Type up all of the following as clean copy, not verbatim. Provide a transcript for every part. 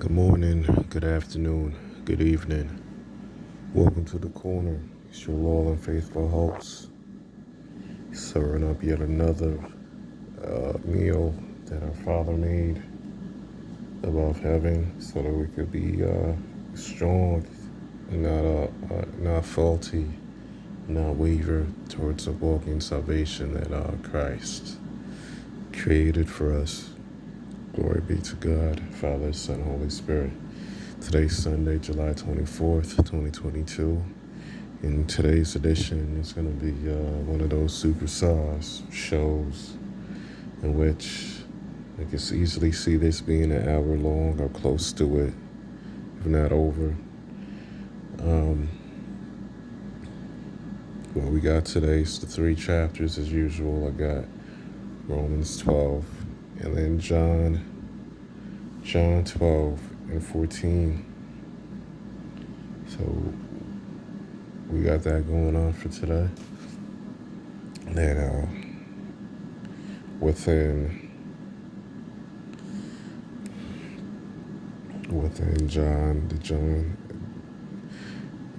Good morning, good afternoon, good evening. Welcome to the corner. It's your loyal and faithful host, serving up yet another meal that our Father made above heaven so that we could be strong, not faulty, not waver towards the walk in salvation that Christ created for us. Glory be to God, Father, Son, Holy Spirit. Today's Sunday, July 24th, 2022. In today's edition, it's going to be one of those supersized shows in which I can easily see this being an hour long or close to it, if not over. What we got today is the three chapters as usual. I got Romans 12 and then John 12 and 14. So we got that going on for today. And then within John,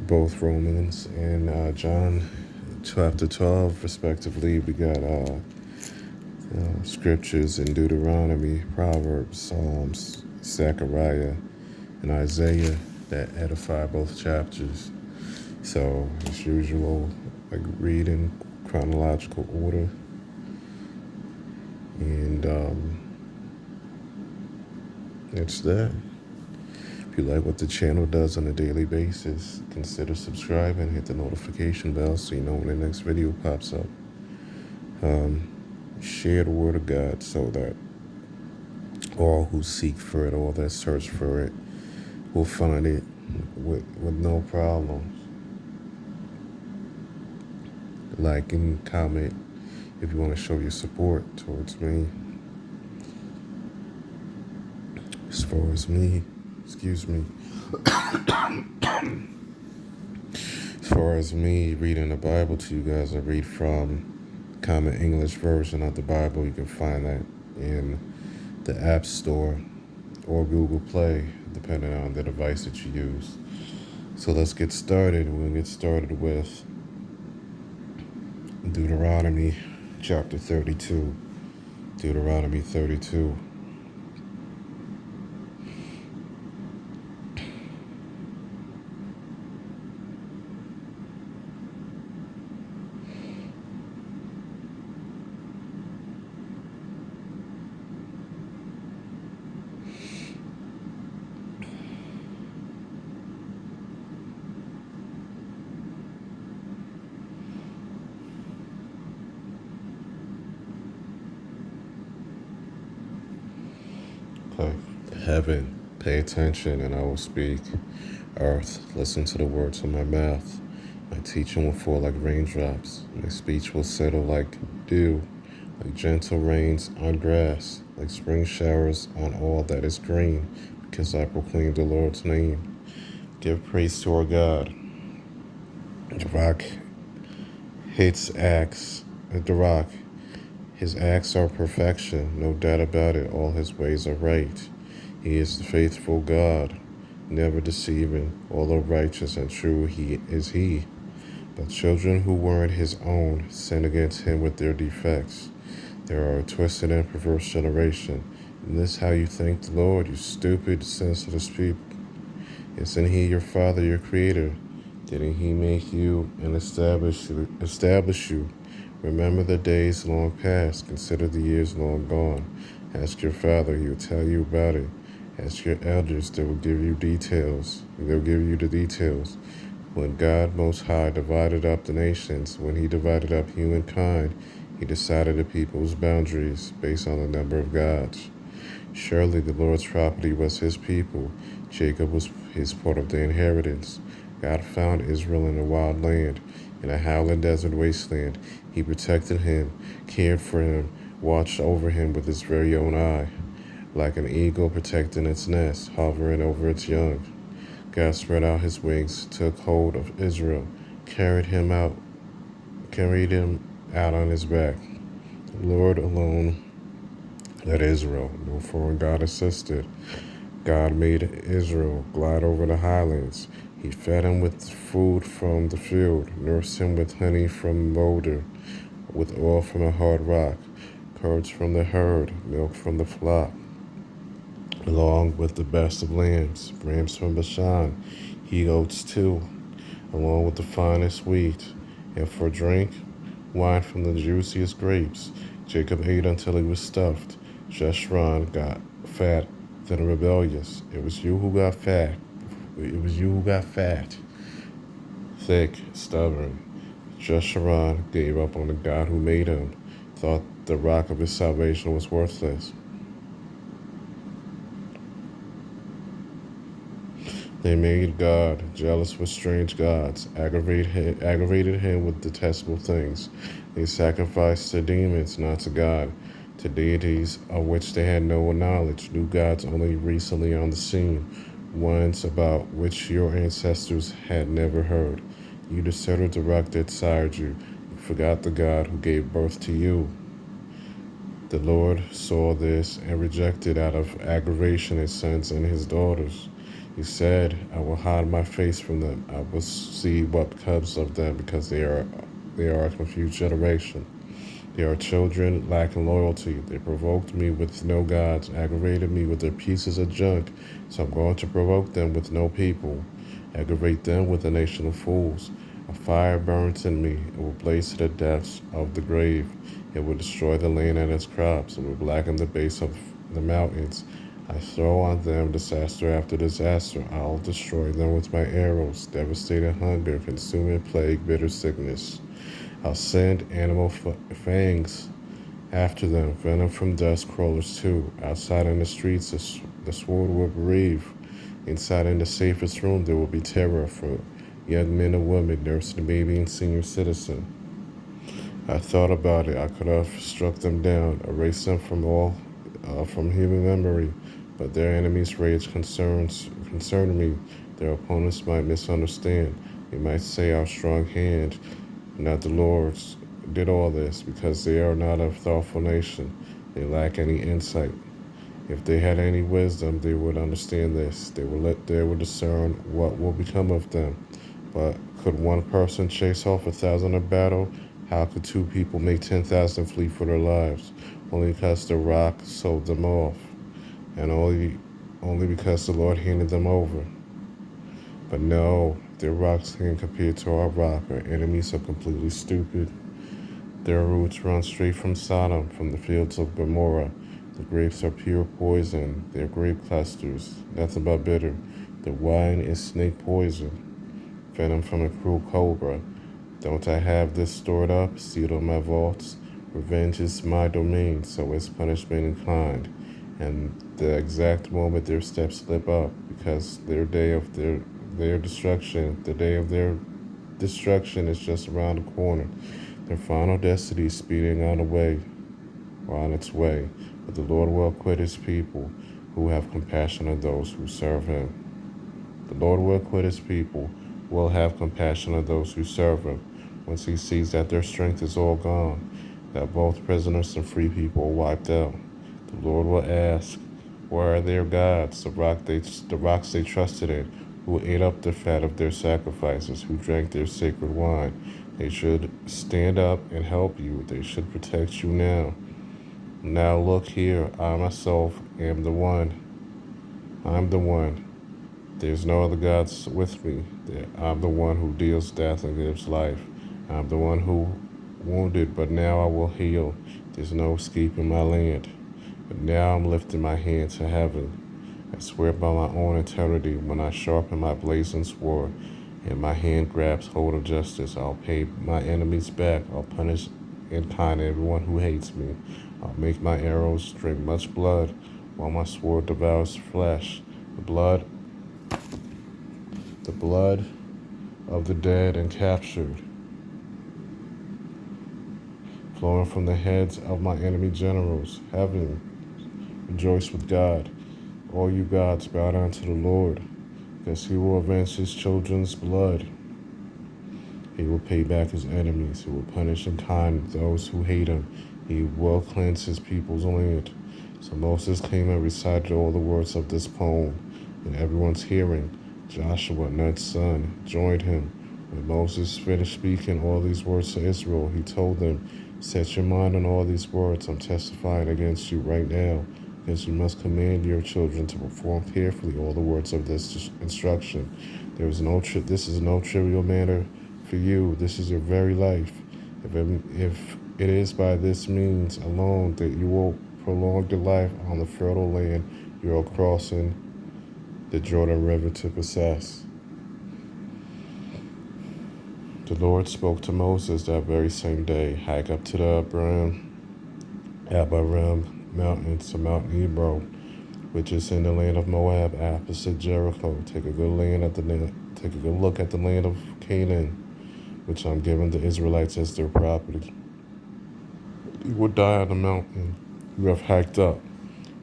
both Romans and John chapter 12 respectively, we got scriptures in Deuteronomy, Proverbs, Psalms, Zechariah, and Isaiah that edify both chapters. So as usual, I read in chronological order, and it's that. If you like what the channel does on a daily basis, consider subscribing, hit the notification bell so you know when the next video pops up. Share the word of God so that all who seek for it, all that search for it, will find it with no problems. Like and comment if you want to show your support towards me. As far as me, as far as me reading the Bible to you guys, I read from Common English Version of the Bible. You can find that in the App Store or Google Play, depending on the device that you use. So let's get started. We're going to get started with Deuteronomy chapter 32. Deuteronomy 32. Okay. Heaven, pay attention and I will speak. Earth, listen to the words of my mouth. My teaching will fall like raindrops. My speech will settle like dew, like gentle rains on grass, like spring showers on all that is green, because I proclaim the Lord's name. Give praise to our God. The rock his acts are perfection, no doubt about it, all his ways are right. He is the faithful God, never deceiving, although righteous and true is he. But children who weren't his own sin against him with their defects. They are a twisted and perverse generation. Isn't this how you thank the Lord, you stupid, senseless people? Isn't he your Father, your Creator? Didn't he make you and establish you? Remember the days long past. Consider the years long gone. Ask your father, he will tell you about it. Ask your elders, they will give you details. They'll give you the details. When God Most High divided up the nations, when he divided up humankind, he decided the people's boundaries based on the number of gods. Surely the Lord's property was his people. Jacob was his part of the inheritance. God found Israel in a wild land, in a howling desert wasteland. He protected him, cared for him, watched over him with his very own eye, like an eagle protecting its nest, hovering over its young. God spread out his wings, took hold of Israel, carried him out on his back. The Lord alone led Israel, no foreign God assisted. God made Israel glide over the highlands. He fed him with food from the field, nursed him with honey from Boulder, with oil from a hard rock, curds from the herd, milk from the flock, along with the best of lambs, rams from Bashan, he goats too, along with the finest wheat, and for drink, wine from the juiciest grapes. Jacob ate until he was stuffed. Jeshurun got fat, then rebellious. It was you who got fat. It was you who got fat, thick, stubborn. Jeshurun gave up on the God who made him, thought the rock of his salvation was worthless. They made God jealous with strange gods, aggravated him with detestable things. They sacrificed to demons, not to God, to deities of which they had no knowledge, new gods only recently on the scene, ones about which your ancestors had never heard. You deserted the rock that sired you. You forgot the God who gave birth to you. The Lord saw this and rejected out of aggravation his sons and his daughters. He said, I will hide my face from them. I will see what comes of them because they are a confused generation. They are children lacking loyalty. They provoked me with no gods, aggravated me with their pieces of junk. So I'm going to provoke them with no people, aggravate them with a nation of fools. A fire burns in me. It will blaze to the depths of the grave. It will destroy the land and its crops. It will blacken the base of the mountains. I throw on them disaster after disaster. I'll destroy them with my arrows, devastating hunger, consuming plague, bitter sickness. I'll send animal fangs after them, venom from dust crawlers too. Outside in the streets, the sword will bereave. Inside in the safest room, there will be terror for young men and women, nursing a baby and senior citizen. I thought about it. I could have struck them down, erased them from human memory, but their enemies' rage concerned me. Their opponents might misunderstand. They might say our strong hand, not the Lord's, did all this because they are not a thoughtful nation. They lack any insight. If they had any wisdom, they would understand this. They would discern what will become of them. But could one person chase off 1,000 in battle? How could two people make 10,000 flee for their lives? Only because the rock sold them off, and only because the Lord handed them over. But no, their rocks can't compare to our rock. Our enemies are completely stupid. Their roots run straight from Sodom, from the fields of Gomorrah. The grapes are pure poison. Their grape clusters, nothing but bitter. The wine is snake poison, venom from a cruel cobra. Don't I have this stored up, sealed in my vaults? Revenge is my domain, so is punishment inclined. And the exact moment their steps slip up, because their destruction, the day of their destruction is just around the corner. Their final destiny is speeding on its way. But the Lord will acquit his people who have compassion on those who serve him. The Lord will acquit his people, will have compassion on those who serve him, once he sees that their strength is all gone, that both prisoners and free people are wiped out. The Lord will ask, where are their gods, the rocks they trusted in, who ate up the fat of their sacrifices, who drank their sacred wine? They should stand up and help you. They should protect you now. Now look here, I myself am the one. I'm the one. There's no other gods with me. I'm the one who deals death and gives life. I'm the one who wounded, but now I will heal. There's no escaping my land. But now I'm lifting my hand to heaven. I swear by my own eternity, when I sharpen my blazing sword and my hand grabs hold of justice, I'll pay my enemies back. I'll punish in kind everyone who hates me. I'll make my arrows drink much blood, while my sword devours flesh. The blood of the dead and captured, flowing from the heads of my enemy generals. Heaven, rejoice with God. All you gods, bow down to the Lord, because he will avenge his children's blood. He will pay back his enemies. He will punish in kind those who hate him. He will cleanse his people's land. So Moses came and recited all the words of this poem, and everyone's hearing. Joshua, Nun's son, joined him. When Moses finished speaking all these words to Israel, he told them, "Set your mind on all these words I'm testifying against you right now, because you must command your children to perform carefully all the words of this instruction. This is no trivial matter for you. This is your very life. If it is by this means alone that you will prolong your life on the fertile land you are crossing the Jordan River to possess." The Lord spoke to Moses that very same day. Hike up to the Abarim mountain to Mount Ebro, which is in the land of Moab, opposite Jericho. Take a good look at the land of Canaan, which I'm giving the Israelites as their property. You will die on the mountain you have hiked up,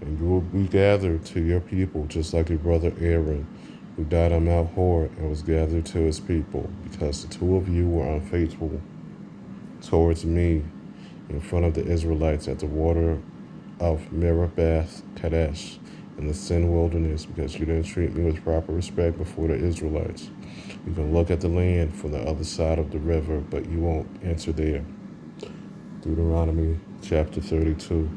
and you will be gathered to your people, just like your brother Aaron, who died on Mount Hor and was gathered to his people, because the two of you were unfaithful towards me in front of the Israelites at the water of Meribah Kadesh in the Sin wilderness, because you didn't treat me with proper respect before the Israelites. You can look at the land from the other side of the river, but you won't enter there. Deuteronomy chapter 32.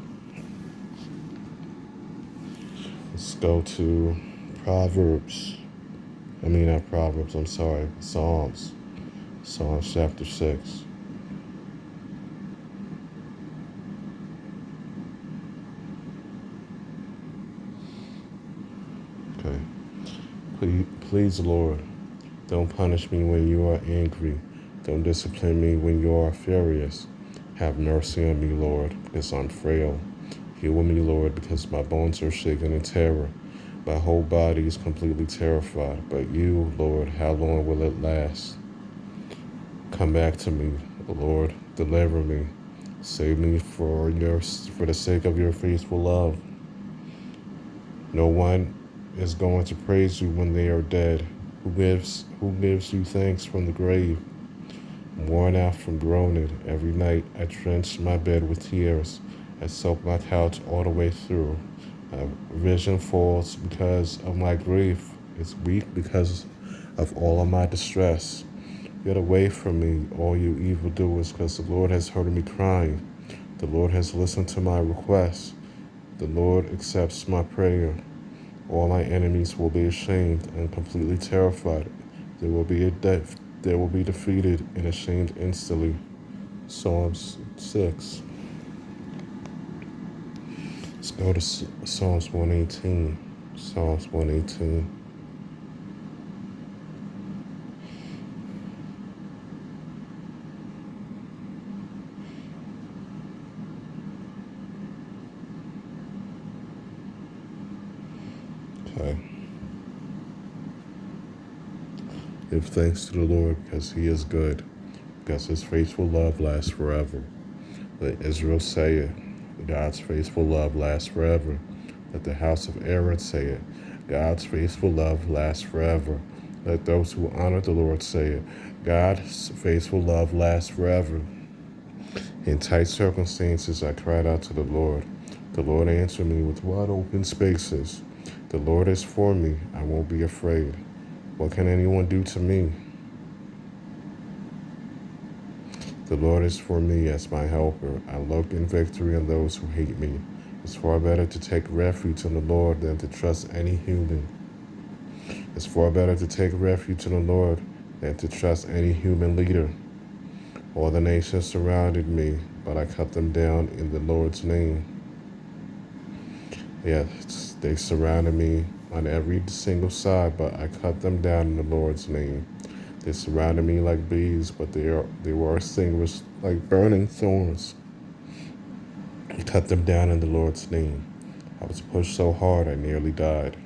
Let's go to Proverbs. Not Proverbs, I'm sorry. Psalms. Psalms chapter 6. Okay. Please, Lord, don't punish me when you are angry. Don't discipline me when you are furious. Have mercy on me, Lord, because I'm frail. Heal me, Lord, because my bones are shaken in terror. My whole body is completely terrified. But you, Lord, how long will it last? Come back to me, Lord. Deliver me. Save me for the sake of your faithful love. No one is going to praise you when they are dead. Who gives you thanks from the grave? Worn out from groaning, every night I drench my bed with tears. I soak my couch all the way through. My vision falls because of my grief. It's weak because of all of my distress. Get away from me, all you evildoers, because the Lord has heard me crying. The Lord has listened to my request. The Lord accepts my prayer. All my enemies will be ashamed and completely terrified. They will be defeated and ashamed instantly. Psalms 6. Let's go to Psalms 118. Psalms 118. Okay. Give thanks to the Lord because he is good, because his faithful love lasts forever. Let Israel say it. God's faithful love lasts forever. Let the house of Aaron say it. God's faithful love lasts forever. Let those who honor the Lord say it. God's faithful love lasts forever. In tight circumstances, I cried out to the Lord. The Lord answered me with wide open spaces. The Lord is for me. I won't be afraid. What can anyone do to me? The Lord is for me as my helper. I look in victory on those who hate me. It's far better to take refuge in the Lord than to trust any human. It's far better to take refuge in the Lord than to trust any human leader. All the nations surrounded me, but I cut them down in the Lord's name. Yes, they surrounded me on every single side, but I cut them down in the Lord's name. They surrounded me like bees, but they were extinguished like burning thorns. I cut them down in the Lord's name. I was pushed so hard I nearly died,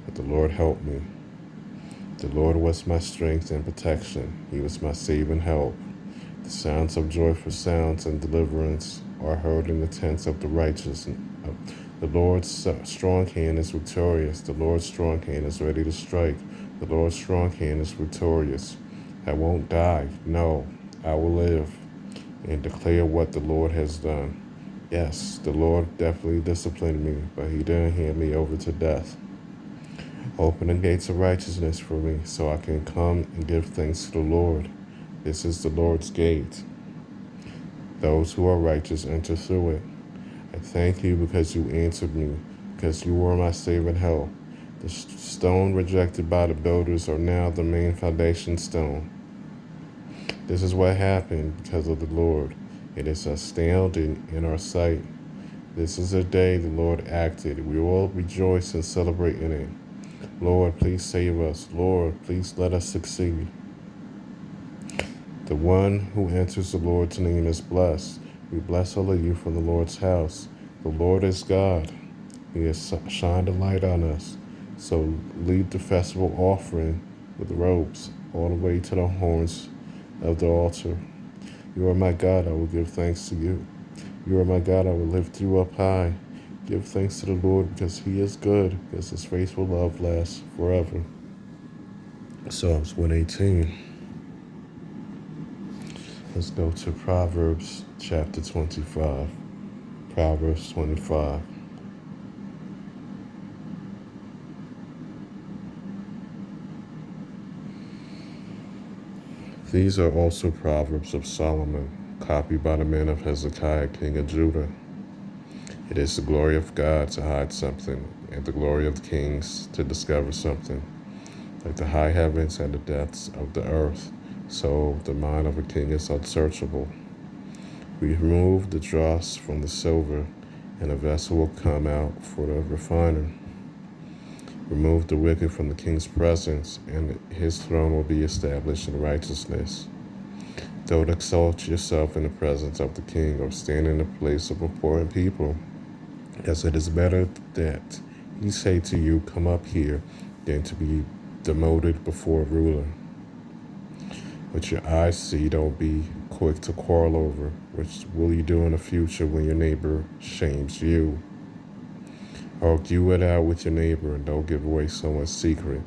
but the Lord helped me. The Lord was my strength and protection. He was my saving help. The sounds of joyful sounds and deliverance are heard in the tents of the righteous. The Lord's strong hand is victorious. The Lord's strong hand is ready to strike. The Lord's strong hand is victorious. I won't die. No, I will live and declare what the Lord has done. Yes, the Lord definitely disciplined me, but he didn't hand me over to death. Open the gates of righteousness for me so I can come and give thanks to the Lord. This is the Lord's gate. Those who are righteous enter through it. I thank you because you answered me, because you were my saving help. The stone rejected by the builders are now the main foundation stone. This is what happened because of the Lord. It is astounding in our sight. This is a day the Lord acted. We will rejoice and celebrate in it. Lord, please save us. Lord, please let us succeed. The one who enters the Lord's name is blessed. We bless all of you from the Lord's house. The Lord is God. He has shined a light on us. So lead the festival offering with ropes all the way to the horns of the altar. You are my God, I will give thanks to you. You are my God, I will lift you up high. Give thanks to the Lord because he is good, because his faithful love lasts forever. Psalms 118. Let's go to Proverbs chapter 25. Proverbs 25. These are also Proverbs of Solomon, copied by the men of Hezekiah, king of Judah. It is the glory of God to hide something, and the glory of kings to discover something. Like the high heavens and the depths of the earth, so the mind of a king is unsearchable. We remove the dross from the silver, and a vessel will come out for the refiner. Remove the wicked from the king's presence, and his throne will be established in righteousness. Don't exalt yourself in the presence of the king or stand in the place of important people, as it is better that he say to you, come up here, than to be demoted before a ruler. What your eyes see, don't be quick to quarrel over. Which will you do in the future when your neighbor shames you? Argue it out with your neighbor and don't give away someone's secret.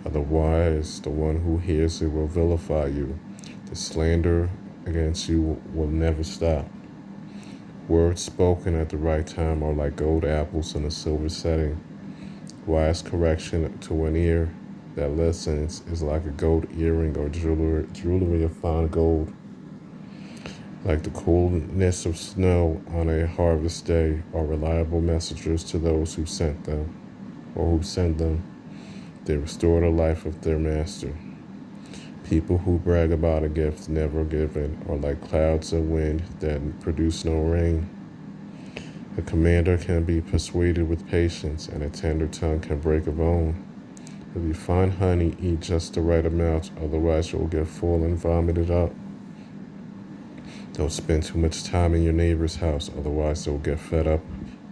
Otherwise, the one who hears it will vilify you. The slander against you will never stop. Words spoken at the right time are like gold apples in a silver setting. Wise correction to an ear that listens is like a gold earring or jewelry of fine gold. Like the coolness of snow on a harvest day are reliable messengers to those who sent them, or who send them. They restore the life of their master. People who brag about a gift never given are like clouds of wind that produce no rain. A commander can be persuaded with patience, and a tender tongue can break a bone. If you find honey, eat just the right amount, otherwise you'll get full and vomited up. Don't spend too much time in your neighbor's house, otherwise they'll get fed up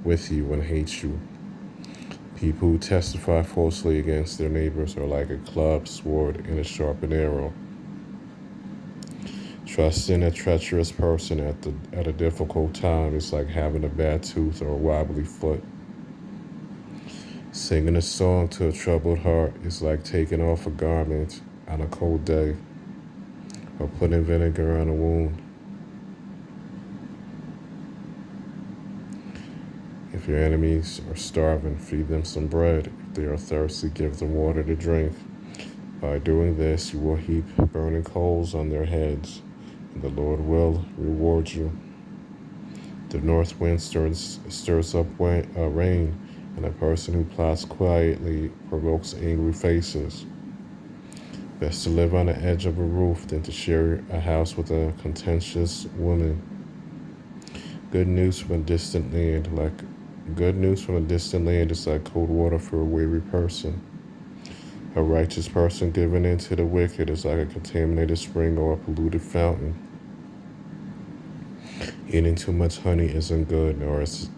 with you and hate you. People who testify falsely against their neighbors are like a clubbed sword and a sharpened arrow. Trusting a treacherous person at a difficult time is like having a bad tooth or a wobbly foot. Singing a song to a troubled heart is like taking off a garment on a cold day or putting vinegar on a wound. If your enemies are starving, feed them some bread. If they are thirsty, give them water to drink. By doing this, you will heap burning coals on their heads, and the Lord will reward you. The north wind stirs up rain, and a person who plots quietly provokes angry faces. Best to live on the edge of a roof than to share a house with a contentious woman. Good news from a distant land is like cold water for a weary person. A righteous person given in to the wicked is like a contaminated spring or a polluted fountain. Eating too much honey isn't good, nor is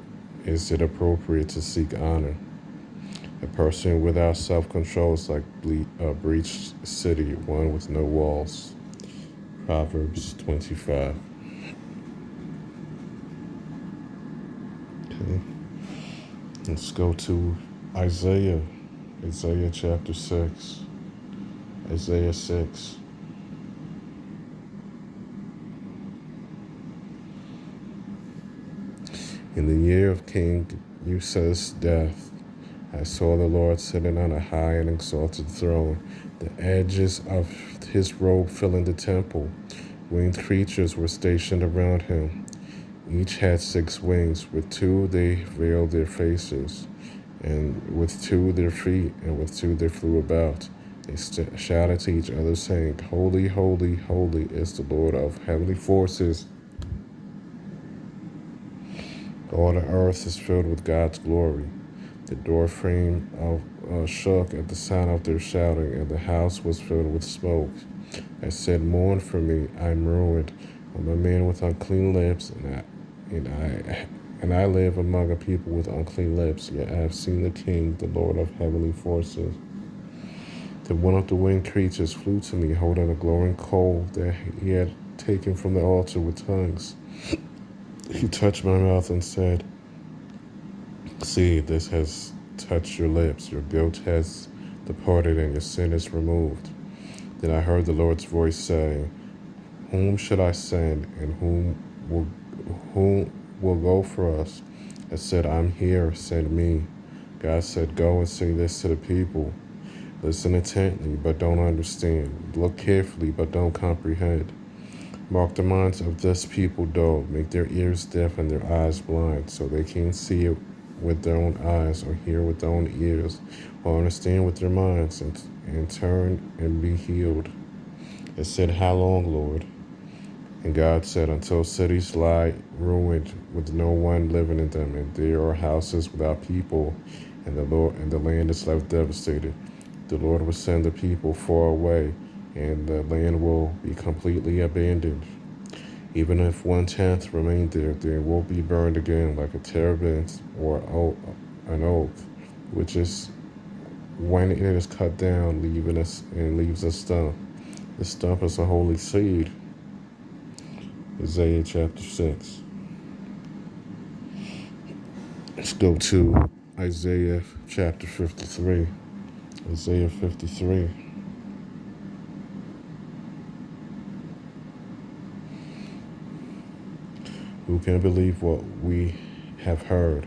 it appropriate to seek honor. A person without self-control is like a breached city, one with no walls. Proverbs 25. Okay. Let's go to Isaiah chapter 6. Isaiah 6. In the year of King Uzziah's death, I saw the Lord sitting on a high and exalted throne, the edges of his robe filling the temple. Winged creatures were stationed around him. Each had 6 wings. With 2 they veiled their faces, and with 2 their feet, and with 2 they flew about. They shouted to each other, saying, Holy, holy, holy is the Lord of heavenly forces. All the earth is filled with God's glory. The door frame shook at the sound of their shouting, and the house was filled with smoke. I said, Mourn for me, I am ruined. I'm a man with unclean lips, and I live among a people with unclean lips. Yet I have seen the King, the Lord of heavenly forces. Then one of the winged creatures flew to me, holding a glowing coal that he had taken from the altar with tongues. He touched my mouth and said, See, this has touched your lips. Your guilt has departed and your sin is removed. Then I heard the Lord's voice say, Whom should I send, and whom will go for us? I said, I'm here, send me. God said, Go and say this to the people. Listen intently, but don't understand. Look carefully, but don't comprehend. Mark the minds of this people dull. Make their ears deaf and their eyes blind, so they can't see it with their own eyes, or hear with their own ears, or understand with their minds, and turn and be healed. I said, How long, Lord? And God said, Until cities lie ruined with no one living in them, and there are houses without people, and the land is left devastated. The Lord will send the people far away, and the land will be completely abandoned. Even if 1/10 remain there, they will be burned again like a terebinth or an oak, which is when it is cut down, leaves a stump. The stump is a holy seed. Isaiah chapter 6. Let's go to Isaiah chapter 53. Isaiah 53. Who can believe what we have heard?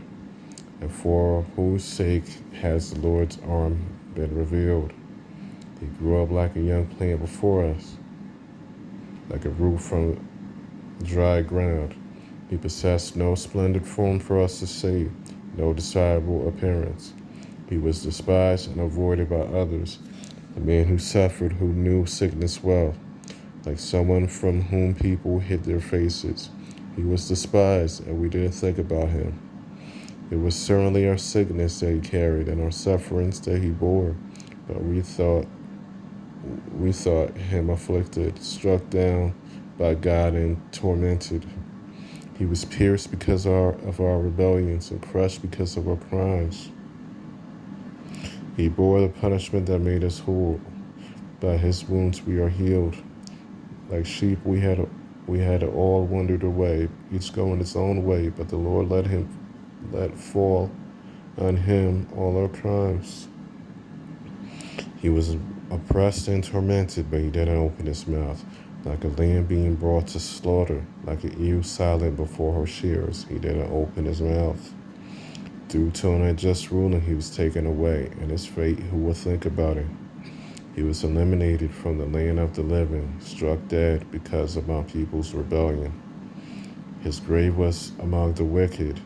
And for whose sake has the Lord's arm been revealed? He grew up like a young plant before us, like a root from dry ground. He possessed no splendid form for us to see, no desirable appearance. He was despised and avoided by others, a man who suffered, who knew sickness well, like someone from whom people hid their faces. He was despised, and we didn't think about him. It was certainly our sickness that he carried, and our sufferings that he bore. But we thought him afflicted, struck down by God, and tormented. He was pierced because of our rebellions, and crushed because of our crimes. He bore the punishment that made us whole. By his wounds we are healed. Like sheep we had all wandered away, each going his own way, but the Lord let fall on him all our crimes. He was oppressed and tormented, but he didn't open his mouth. Like a lamb being brought to slaughter, like an ewe silent before her shearers, he didn't open his mouth. Due to an unjust ruling, he was taken away, and his fate, who will think about it? He was eliminated from the land of the living, struck dead because of my people's rebellion. His grave was among the wicked,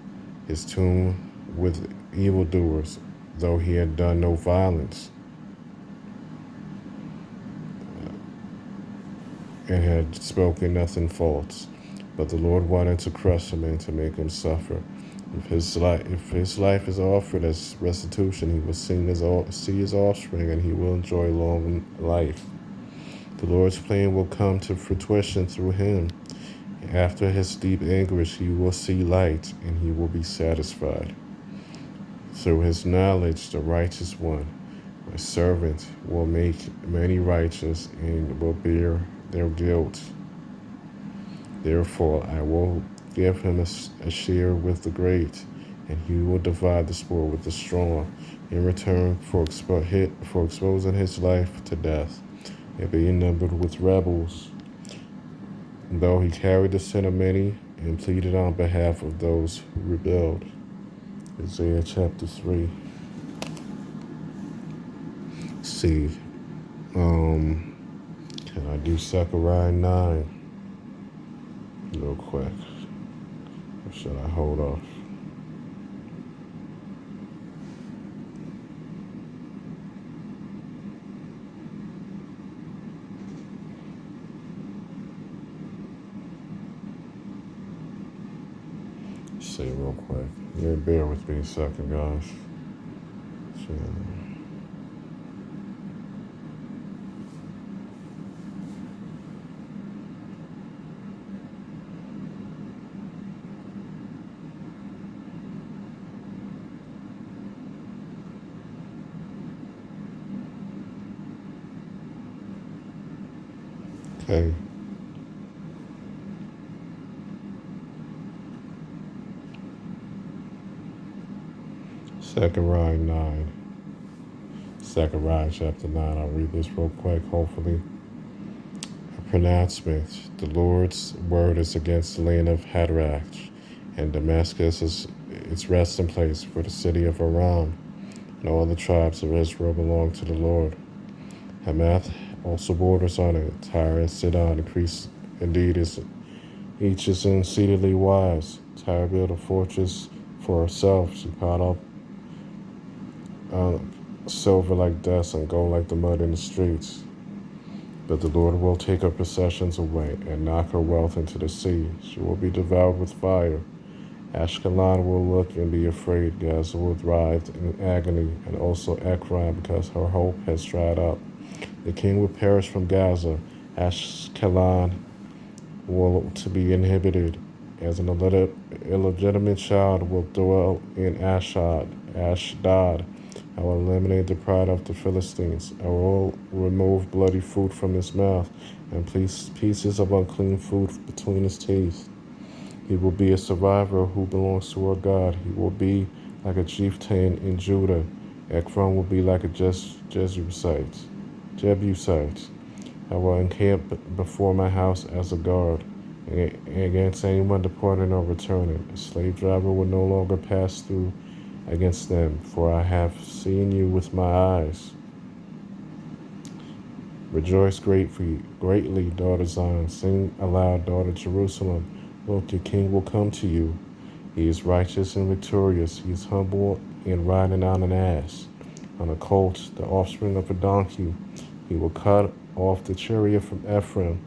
his tomb with evildoers, though he had done no violence and had spoken nothing false. But the Lord wanted to crush him and to make him suffer. If his life is offered as restitution, he will see his offspring, and he will enjoy long life. The Lord's plan will come to fruition through him. After his deep anguish, he will see light, and he will be satisfied. Through his knowledge, the righteous one, my servant, will make many righteous and will bear their guilt. Therefore, I will give him a share with the great, and he will divide the spoil with the strong, in return for exposing his life to death and being numbered with rebels. Though he carried the sin of many, and pleaded on behalf of those who rebelled. Isaiah chapter 3. Let's see, can I do Zechariah 9 real quick? Or should I hold off? Let's see real quick. Yeah, bear with me a second, guys. Okay. Zechariah 9. Zechariah chapter 9. I'll read this real quick, hopefully. A pronouncement. The Lord's word is against the land of Hadrach, and Damascus is its resting place for the city of Aram. And all the tribes of Israel belong to the Lord. Hamath also borders on it. Tyre and Sidon increase indeed each is exceedingly wise. Tyre built a fortress for herself. She piled up silver like dust and gold like the mud in the streets. But the Lord will take her possessions away and knock her wealth into the sea. She will be devoured with fire. Ashkelon will look and be afraid. Gaza will writhe in agony, and also Ekron, because her hope has dried up. The king will perish from Gaza. Ashkelon will to be inhibited. As an illegitimate child will dwell in Ashdod. I will eliminate the pride of the Philistines. I will remove bloody food from his mouth and place pieces of unclean food between his teeth. He will be a survivor who belongs to our God. He will be like a chieftain in Judah. Ekron will be like a Jebusite. I will encamp before my house as a guard against anyone departing or returning. A slave driver will no longer pass through against them, for I have seen you with my eyes. Rejoice greatly, daughter Zion. Sing aloud, daughter Jerusalem. Look, your king will come to you. He is righteous and victorious. He is humble and riding on an ass, on a colt, the offspring of a donkey. He will cut off the chariot from Ephraim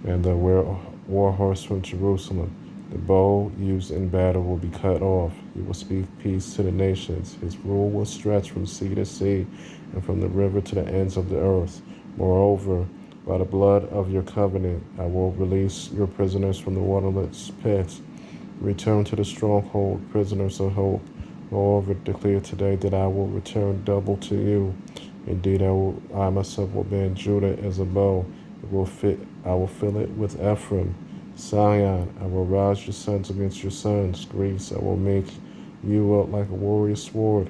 and the war horse from Jerusalem. The bow used in battle will be cut off. He will speak peace to the nations. His rule will stretch from sea to sea and from the river to the ends of the earth. Moreover, by the blood of your covenant, I will release your prisoners from the waterless pit. Return to the stronghold, prisoners of hope. Moreover, declare today that I will return double to you. Indeed, I myself will bend Judah as a bow. I will fill it with Ephraim. Zion, I will rouse your sons against your sons. Greece, I will make you up like a warrior's sword.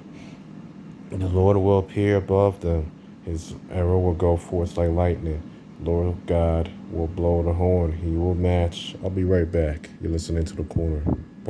And the Lord will appear above them. His arrow will go forth like lightning. The Lord God will blow the horn. He will match. I'll be right back. You're listening to The Corner.